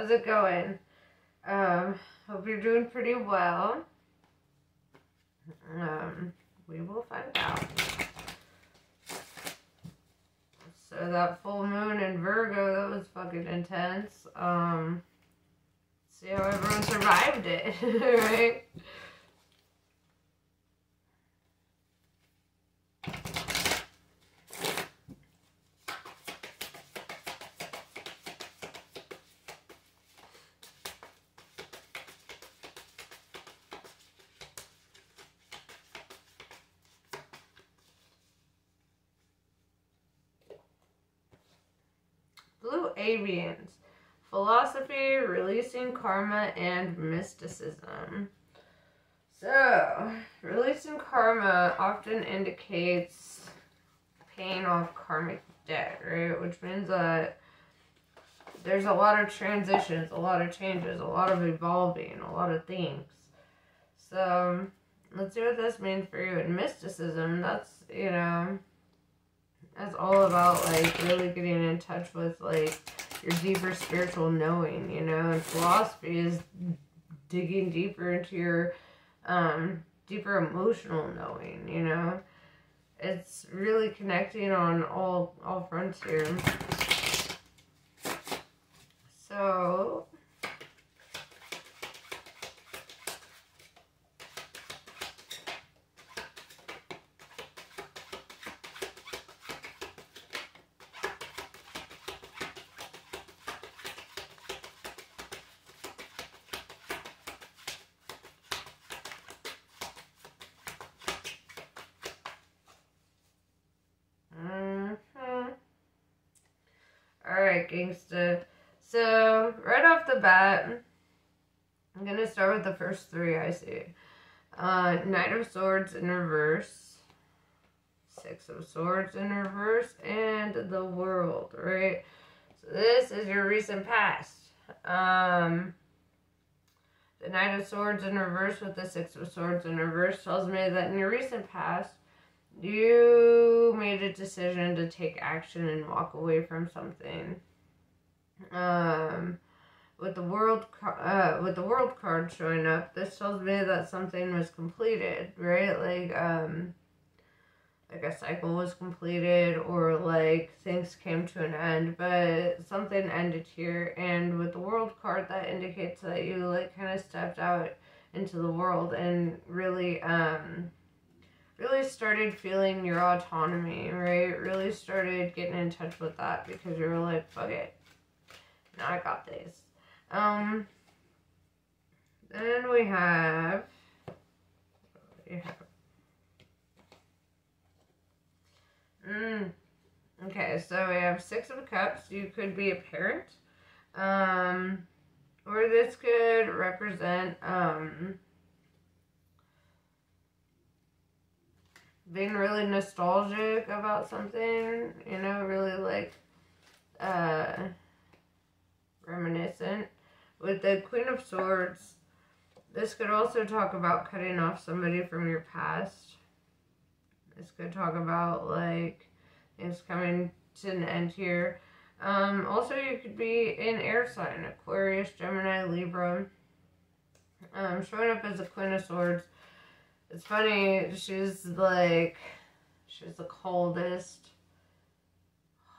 How's it going? Hope you're doing pretty well. We will find out. So that full moon in Virgo, that was fucking intense. See how everyone survived it, right? Blue Avians. Philosophy, releasing karma, and mysticism. So, releasing karma often indicates paying off karmic debt, right? Which means that there's a lot of transitions, a lot of changes, a lot of evolving, a lot of things. So, let's see what this means for you. In mysticism, that's, that's all about, like, really getting in touch with, like, your deeper spiritual knowing, and philosophy is digging deeper into your, deeper emotional knowing, It's really connecting on all fronts here. So, alright, gangsta. So, right off the bat, I'm going to start with the first three I see. Knight of Swords in reverse, Six of Swords in reverse, and the World, right? So this is your recent past. The Knight of Swords in reverse with the Six of Swords in reverse tells me that in your recent past, you made a decision to take action and walk away from something. With the world card showing up, this tells me that something was completed, right? Like a cycle was completed, or like things came to an end, but something ended here. And with the world card, that indicates that you like kind of stepped out into the world and really started feeling your autonomy, right? Really started getting in touch with that because you were like, fuck it, now I got this. Then we have, okay, so we have Six of Cups. You could be a parent, or this could represent, being really nostalgic about something, really like, reminiscent. With the Queen of Swords, this could also talk about cutting off somebody from your past. This could talk about, like, things coming to an end here. Also, you could be an air sign, Aquarius, Gemini, Libra. Showing up as a Queen of Swords. It's funny, she's the coldest,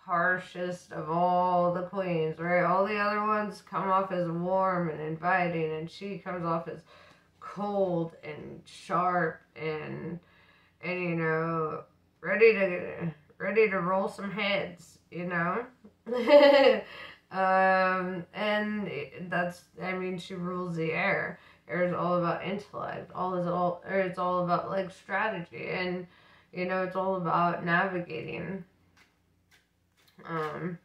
harshest of all the queens, right? All the other ones come off as warm and inviting, and she comes off as cold and sharp and ready to roll some heads, and that's, she rules the air. Air is all about intellect. It's all about like strategy, and it's all about navigating. And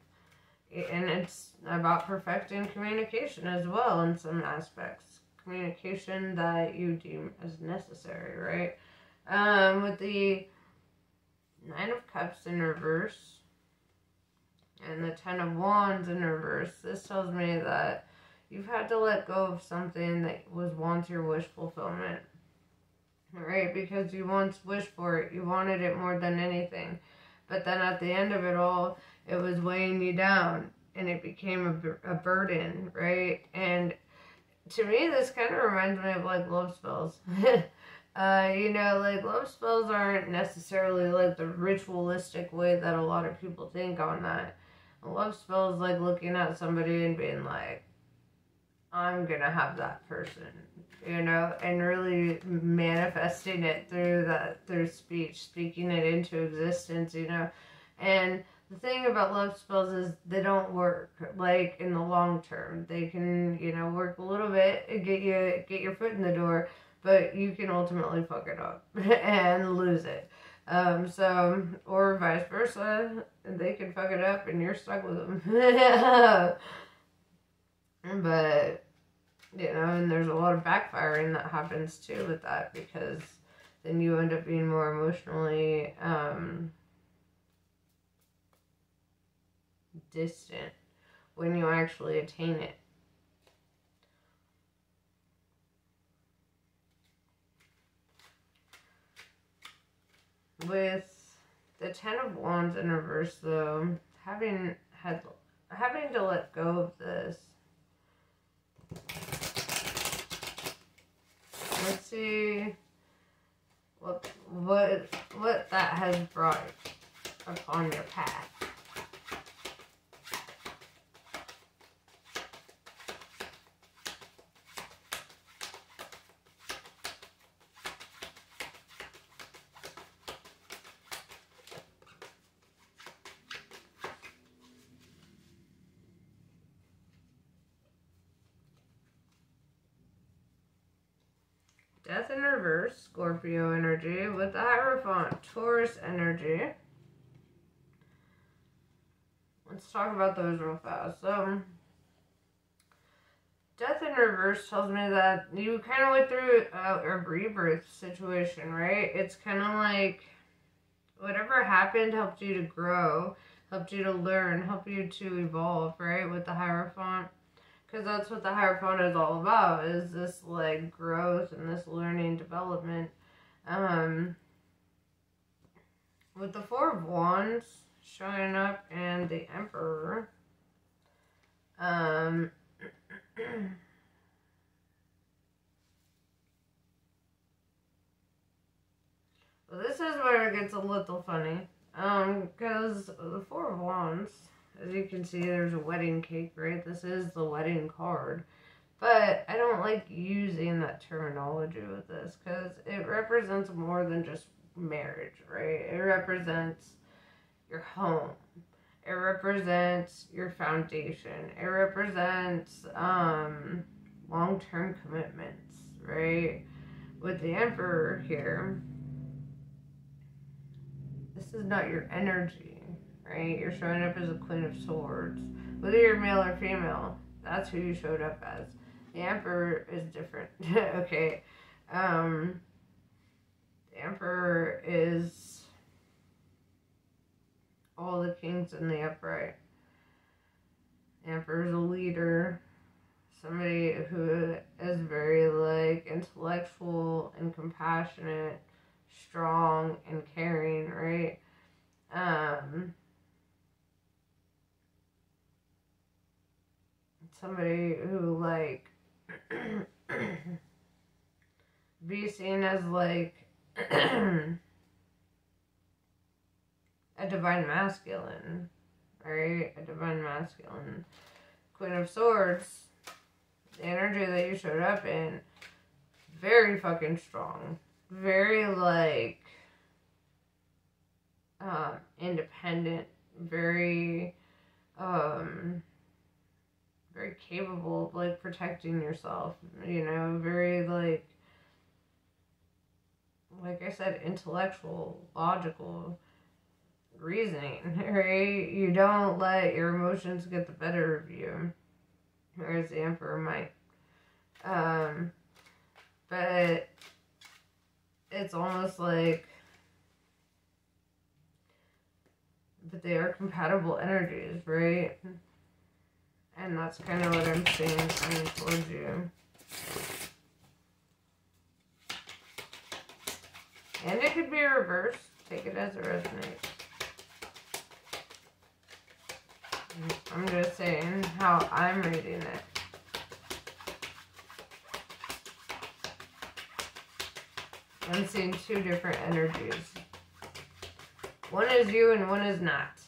it's about perfecting communication as well in some aspects. Communication that you deem as necessary, right? With the Nine of Cups in reverse and the Ten of Wands in reverse, this tells me that you've had to let go of something that was once your wish fulfillment, right? Because you once wished for it. You wanted it more than anything. But then at the end of it all, it was weighing you down. and it became a burden, right? And to me, this kind of reminds me of like love spells. You know, like love spells aren't necessarily like the ritualistic way that a lot of people think on that. A love spell is like looking at somebody and being like, I'm gonna have that person, you know, and really manifesting it through speech, speaking it into existence, you know. And the thing about love spells is they don't work like in the long term. They can, you know, work a little bit and get your foot in the door, but you can ultimately fuck it up and lose it. So, or vice versa, they can fuck it up and you're stuck with them. But, you know, and there's a lot of backfiring that happens too with that, because then you end up being more emotionally distant when you actually attain it. With the Ten of Wands in reverse, though, having to let go of this. Let's see what that has brought upon your path. Death in reverse, Scorpio energy, with the Hierophant, Taurus energy. Let's talk about those real fast. Death in reverse tells me that you kind of went through a rebirth situation, right? It's kind of like whatever happened helped you to grow, helped you to learn, helped you to evolve, right? With the Hierophant. Because that's what the Hierophant is all about, is this, like, growth and this learning development. With the Four of Wands showing up and the Emperor, well, this is where it gets a little funny. Because the Four of Wands, as you can see, there's a wedding cake, right? This is the wedding card. But I don't like using that terminology with this because it represents more than just marriage, right? It represents your home. It represents your foundation. It represents long-term commitments, right? With the Emperor here, this is not your energy, right? You're showing up as a Queen of Swords. Whether you're male or female, that's who you showed up as. The Emperor is different. Okay. The Emperor is all the kings in the upright. The Emperor is a leader. Somebody who is very, like, intellectual and compassionate, strong and caring, right? Somebody who, like, be seen as, like, a divine masculine, right? A divine masculine. Queen of Swords, the energy that you showed up in, very fucking strong. Very, like, independent. Very, very capable of, like, protecting yourself, you know, very, like I said, intellectual, logical reasoning, right? You don't let your emotions get the better of you, whereas the Emperor might. But it's almost like, but they are compatible energies, right? And that's kind of what I'm seeing coming towards you. And it could be reversed. Take it as it resonates. I'm just saying how I'm reading it. I'm seeing two different energies. One is you and one is not.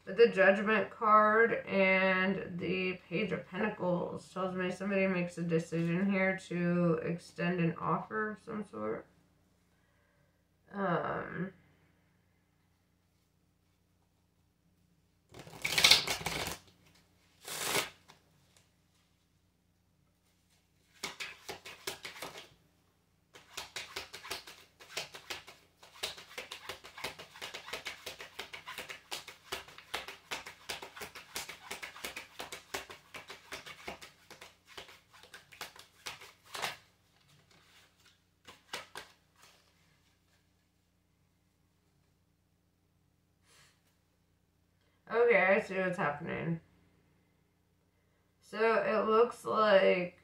With the Judgment card and the Page of Pentacles tells me somebody makes a decision here to extend an offer of some sort. Okay, I see what's happening. So it looks like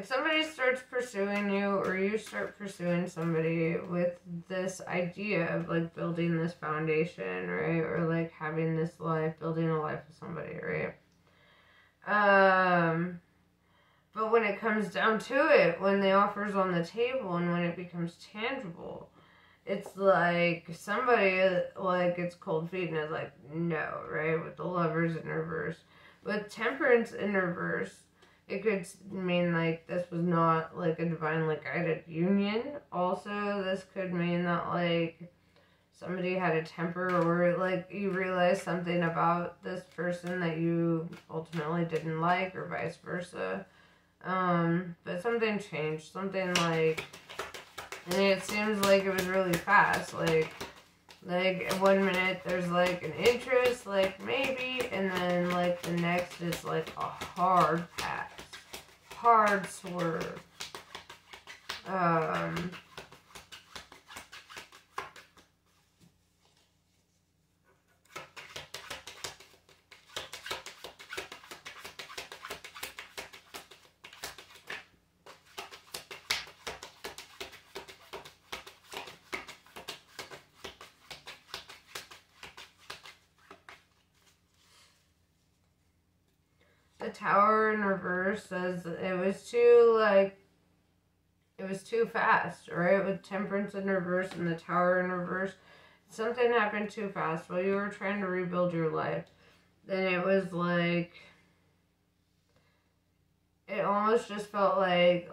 somebody starts pursuing you, or you start pursuing somebody with this idea of like building this foundation, right? Or like having this life, building a life with somebody, right? But when it comes down to it, when the offer's on the table and when it becomes tangible, it's like somebody like gets cold feet and is like, no, right? With the Lovers in reverse. With Temperance in reverse, it could mean like this was not like a divinely guided union. Also, this could mean that like somebody had a temper, or like you realized something about this person that you ultimately didn't like, or vice versa. But something changed. Something like... And it seems like it was really fast, like 1 minute there's like an interest, like maybe, and then like the next is like a hard pass, hard swerve. The Tower in reverse says it was too fast, right? With Temperance in reverse and the Tower in reverse, something happened too fast while you were trying to rebuild your life. Then it was like, it almost just felt like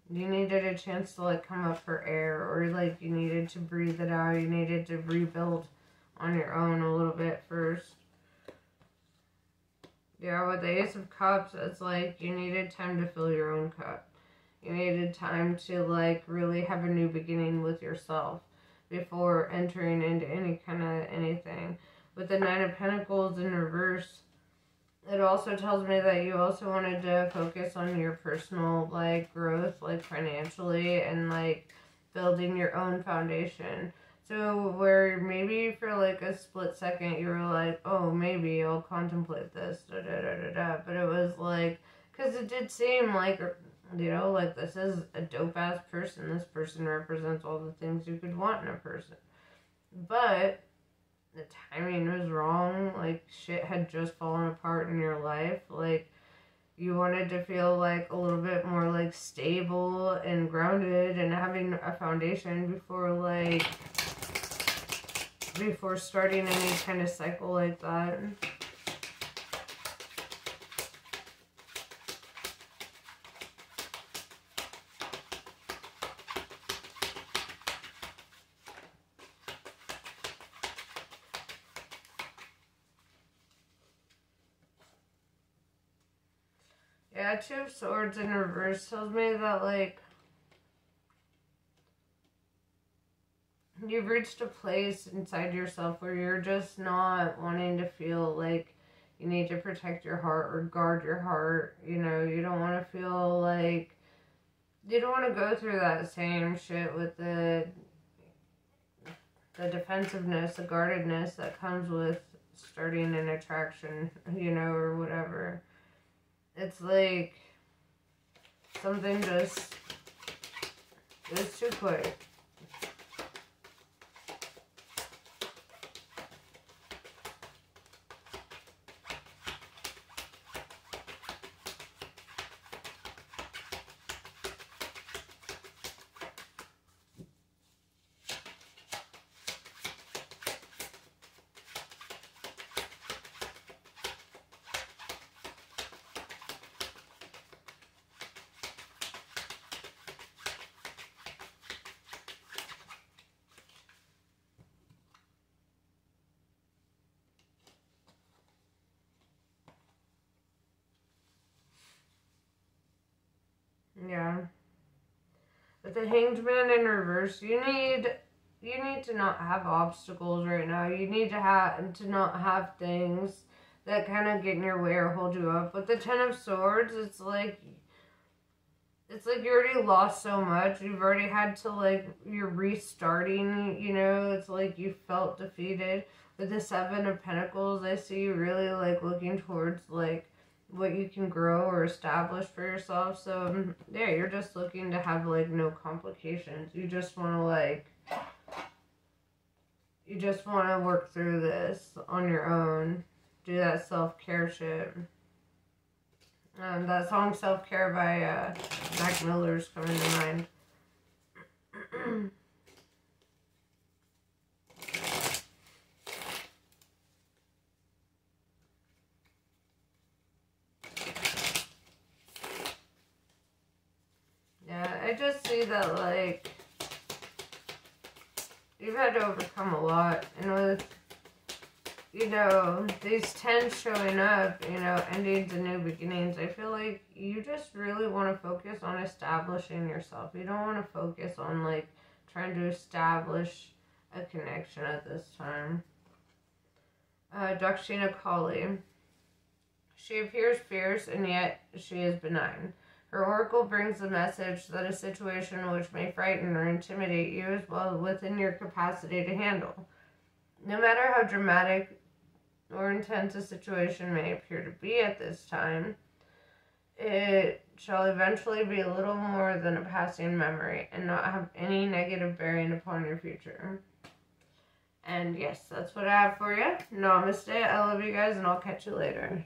you needed a chance to like come up for air, or like you needed to breathe it out. You needed to rebuild on your own a little bit first. Yeah, with the Ace of Cups, it's like you needed time to fill your own cup. You needed time to like really have a new beginning with yourself before entering into any kind of anything. With the Nine of Pentacles in reverse, it also tells me that you also wanted to focus on your personal like growth, like financially, and like building your own foundation. So where maybe for like a split second you were like, oh, maybe I'll contemplate this, da da da da da. But it was like, because it did seem like, you know, like this is a dope ass person. This person represents all the things you could want in a person. But the timing was wrong. Like shit had just fallen apart in your life. Like you wanted to feel like a little bit more like stable and grounded and having a foundation before starting any kind of cycle like that. Yeah, Two of Swords in reverse tells me that, like, you've reached a place inside yourself where you're just not wanting to feel like you need to protect your heart or guard your heart. You know, you don't want to feel like... You don't want to go through that same shit with the defensiveness, the guardedness that comes with starting an attraction, you know, or whatever. It's like something just goes too quick. Yeah. With the Hanged Man in reverse, you need to not have obstacles right now. You need to not have things that kind of get in your way or hold you up. With the Ten of Swords, it's like you already lost so much. You've already had to, like, you're restarting, you know. It's like you felt defeated. With the Seven of Pentacles, I see you really, like, looking towards, like, what you can grow or establish for yourself. So, yeah, you're just looking to have, like, no complications. You just want to, like, work through this on your own. Do that self-care shit. That song Self-Care by Mac Miller's coming to mind. Yeah, I just see that, like, you've had to overcome a lot. And with, you know, these 10s showing up, you know, endings and new beginnings, I feel like you just really want to focus on establishing yourself. You don't want to focus on, like, trying to establish a connection at this time. Dakshina Kali. She appears fierce, and yet she is benign. Her oracle brings the message that a situation which may frighten or intimidate you is well within your capacity to handle. No matter how dramatic or intense a situation may appear to be at this time, it shall eventually be a little more than a passing memory and not have any negative bearing upon your future. And yes, that's what I have for you. Namaste. I love you guys, and I'll catch you later.